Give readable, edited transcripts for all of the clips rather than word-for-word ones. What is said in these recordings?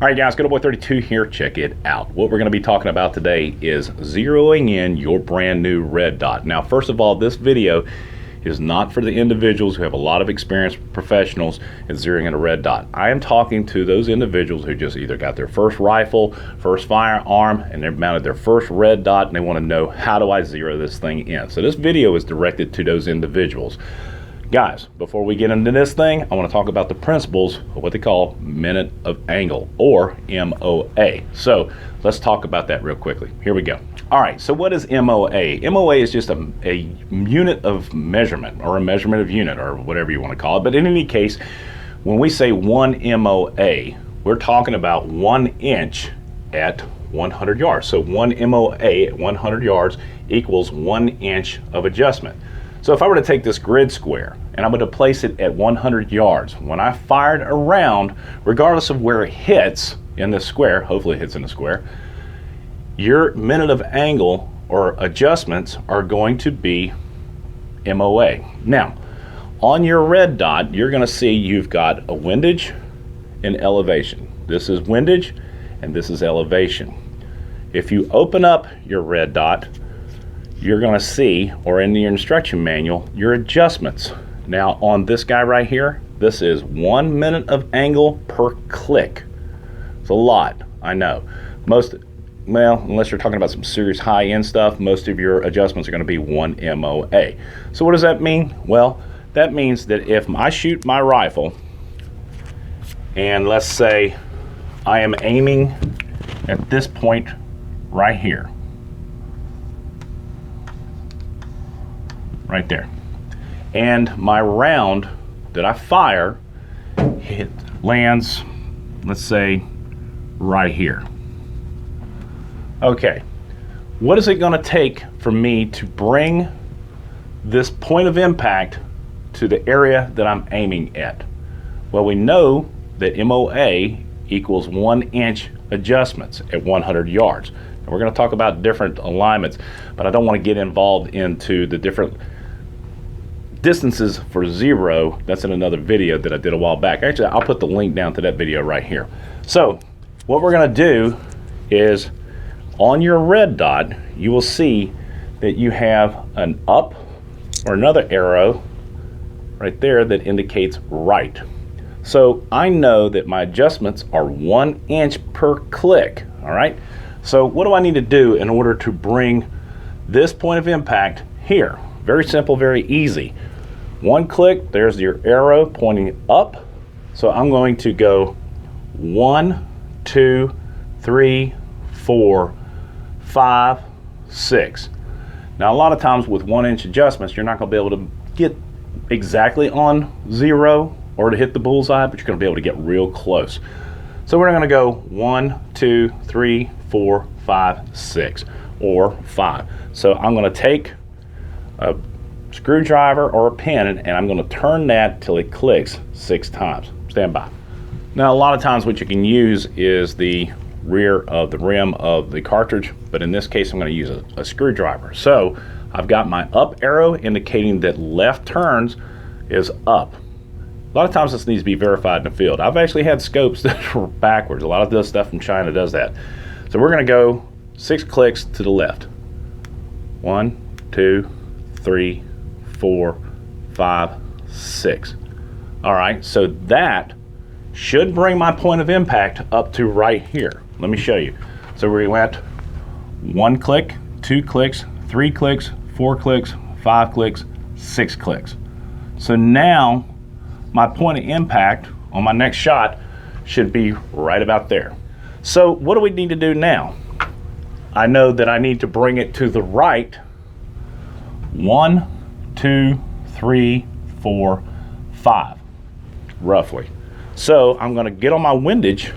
All right, guys, Good Old Boy 32 here. Check it out. What we're going to be talking about today is zeroing in your brand new red dot. Now, first of all, this video is not for the individuals who have a lot of experience, professionals in zeroing in a red dot. I am talking to those individuals who just either got their first rifle, first firearm, and they've mounted their first red dot, and they want to know, how do I zero this thing in? So this video is directed to those individuals. Guys, before we get into this thing, I want to talk about the principles of what they call minute of angle, or MOA. So let's talk about that real quickly. Here we go. All right, so what is MOA? MOA is just a unit of measurement, or a measurement of unit, or whatever you want to call it. But in any case, when we say 1 MOA, we're talking about 1 inch at 100 yards. So 1 MOA at 100 yards equals 1 inch of adjustment. So if I were to take this grid square and I'm going to place it at 100 yards, when I fired around, regardless of where it hits in this square, hopefully it hits in the square, your minute of angle or adjustments are going to be MOA. Now, on your red dot, you're going to see you've got a windage and elevation. This is windage and this is elevation. If you open up your red dot, you're going to see, or in your instruction manual, your adjustments. Now on this guy right here, this is 1 minute of angle per click. It's a lot, I know. Well, unless you're talking about some serious high-end stuff, most of your adjustments are going to be 1 MOA. So what does that mean? Well, that means that if I shoot my rifle, and let's say I am aiming at this point right here, right there, and my round that I fire lands, let's say, right here. Okay, what is it going to take for me to bring this point of impact to the area that I'm aiming at? Well, we know that MOA equals 1 inch adjustments at 100 yards. And we're going to talk about different alignments, but I don't want to get involved into the different distances for zero. That's in another video that I did a while back. Actually, I'll put the link down to that video right here. So what we're going to do is, on your red dot, you will see that you have an up or another arrow right there that indicates right. So I know that my adjustments are 1 inch per click. All right, so what do I need to do in order to bring this point of impact here? Very simple, very easy. 1 click, there's your arrow pointing up. So I'm going to go 1, 2, 3, 4, 5, 6. Now a lot of times with 1 inch adjustments, you're not going to be able to get exactly on zero or to hit the bullseye, but you're going to be able to get real close. So we're going to go 1, 2, 3, 4, 5, 6, or 5. So I'm going to take a screwdriver or a pin and I'm going to turn that till it clicks 6 times. Stand by. Now a lot of times what you can use is the rear of the rim of the cartridge, but in this case I'm going to use a screwdriver. So I've got my up arrow indicating that left turns is up. A lot of times this needs to be verified in the field. I've actually had scopes that are backwards. A lot of this stuff from China does that. So we're going to go 6 clicks to the left. 1, 2, 3, 4, 5, 6. All right, so that should bring my point of impact up to right here. Let me show you. So we went 1 click, 2 clicks, 3 clicks, 4 clicks, 5 clicks, 6 clicks. So now my point of impact on my next shot should be right about there. So what do we need to do now? I know that I need to bring it to the right. 1, 2, 3, 4, 5, roughly. So I'm going to get on my windage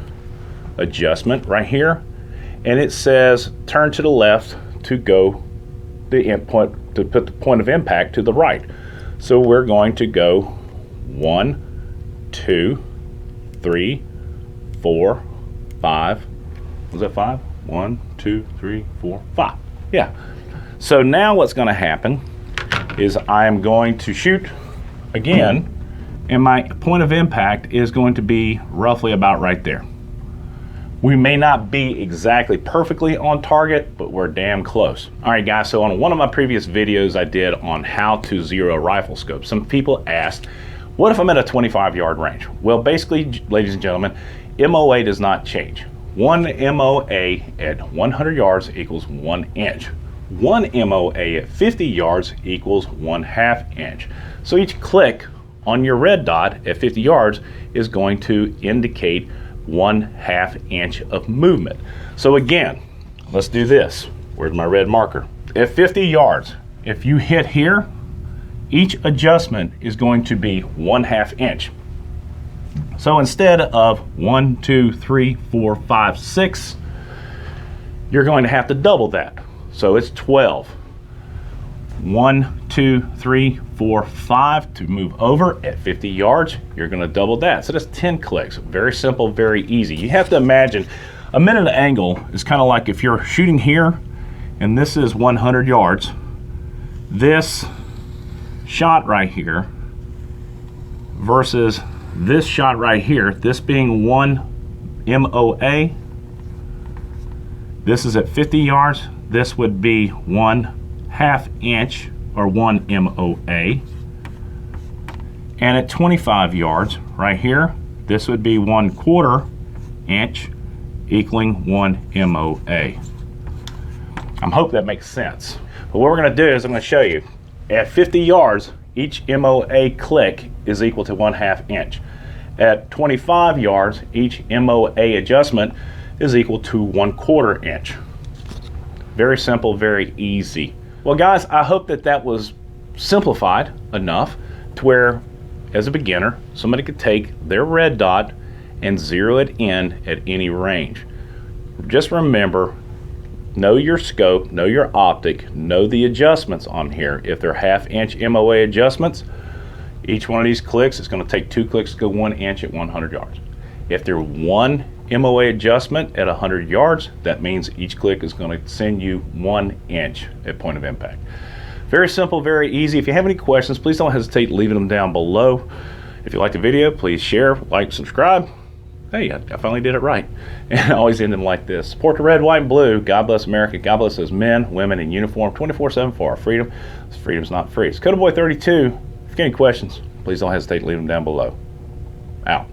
adjustment right here, and it says turn to the left to go the endpoint, to put the point of impact to the right. So we're going to go 1, 2, 3, 4, 5. Was that 5? 1, 2, 3, 4, 5. Yeah. So now what's going to happen is I am going to shoot again, and my point of impact is going to be roughly about right there. We may not be exactly perfectly on target, but we're damn close. All right, guys, so on one of my previous videos I did on how to zero a rifle scope, some people asked, what if I'm at a 25-yard range? Well, basically, ladies and gentlemen, MOA does not change. One MOA at 100 yards equals 1 inch. One MOA at 50 yards equals 1/2 inch. So each click on your red dot at 50 yards is going to indicate 1/2 inch of movement. So again, let's do this. Where's my red marker? At 50 yards, if you hit here, each adjustment is going to be 1/2 inch. So instead of 1, 2, 3, 4, 5, 6, you're going to have to double that. So it's 12. 1, 2, 3, 4, 5 to move over at 50 yards. You're going to double that. So that's 10 clicks. Very simple, very easy. You have to imagine a minute angle is kind of like if you're shooting here and this is 100 yards. This shot right here versus this shot right here, this being 1 MOA, this is at 50 yards. This would be 1/2 inch or 1 MOA. And at 25 yards right here, this would be 1/4 inch equaling 1 MOA. I hope that makes sense. But what we're going to do is I'm going to show you at 50 yards, each MOA click is equal to 1/2 inch. At 25 yards, each MOA adjustment is equal to 1/4 inch. Very simple, very easy. Well, guys, I hope that that was simplified enough to where, as a beginner, somebody could take their red dot and zero it in at any range. Just remember, know your scope, know your optic, know the adjustments on here. If they're 1/2 inch MOA adjustments, each one of these clicks is going to take 2 clicks to go 1 inch at 100 yards. If they're 1 MOA adjustment at 100 yards, that means each click is going to send you 1 inch at point of impact. Very simple, very easy. If you have any questions, please don't hesitate leaving them down below. If you like the video, please share, like, subscribe. Hey, I finally did it right. And I always end them like this. Support the red, white, and blue. God bless America. God bless those men, women in uniform 24/7 for our freedom. This freedom's not free. It's Coda Boy 32. If you have any questions, please don't hesitate to leave them down below. Out.